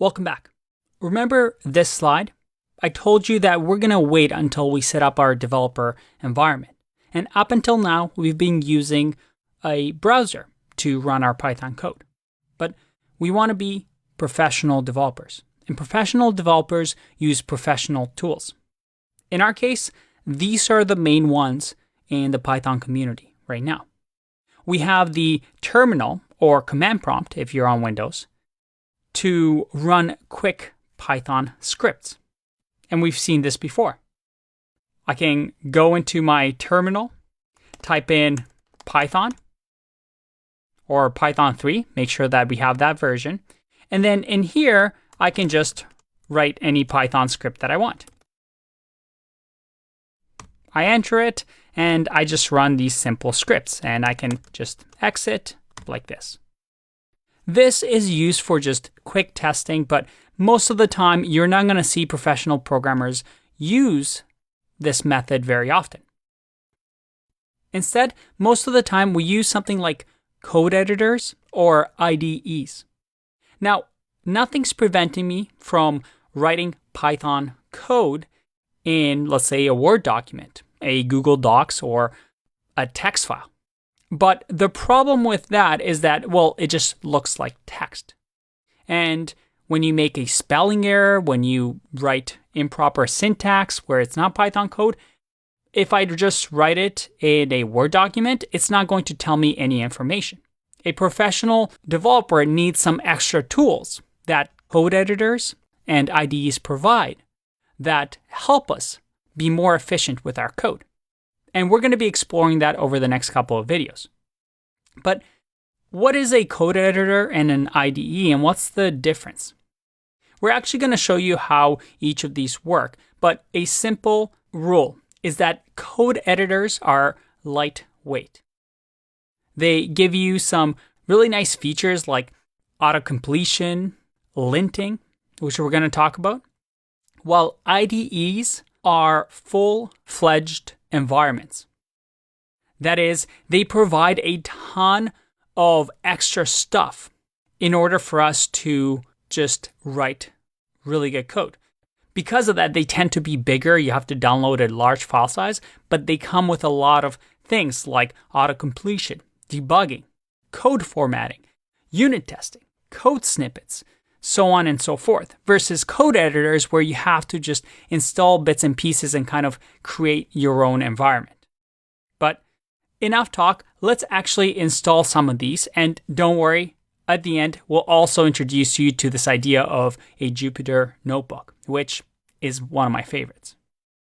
Welcome back. Remember this slide? I told you that we're going to wait until we set up our developer environment. And up until now, we've been using a browser to run our Python code. But we want to be professional developers. And professional developers use professional tools. In our case, these are the main ones in the Python community right now. We have the terminal or command prompt, if you're on Windows, to run quick Python scripts. And we've seen this before. I can go into my terminal, type in Python or Python 3, make sure that we have that version. And then in here, I can just write any Python script that I want. I enter it, and I just run these simple scripts, and I can just exit like this. This is used for just quick testing, but most of the time, you're not going to see professional programmers use this method very often. Instead, most of the time, we use something like code editors or IDEs. Now, nothing's preventing me from writing Python code in, let's say, a Word document, a Google Docs, or a text file. But the problem with that is that, well, it just looks like text. And when you make a spelling error, when you write improper syntax where it's not Python code, if I just write it in a Word document, it's not going to tell me any information. A professional developer needs some extra tools that code editors and IDEs provide that help us be more efficient with our code. And we're going to be exploring that over the next couple of videos. But what is a code editor and an IDE, and what's the difference? We're actually going to show you how each of these work, but a simple rule is that code editors are lightweight. They give you some really nice features like auto-completion, linting, which we're going to talk about, while IDEs are full-fledged environments. That is, they provide a ton of extra stuff in order for us to just write really good code. Because of that, they tend to be bigger. You have to download a large file size, but they come with a lot of things like auto-completion, debugging, code formatting, unit testing, code snippets, so on and so forth, versus code editors where you have to just install bits and pieces and kind of create your own environment. But enough talk, let's actually install some of these, and don't worry, at the end, we'll also introduce you to this idea of a Jupyter notebook, which is one of my favorites.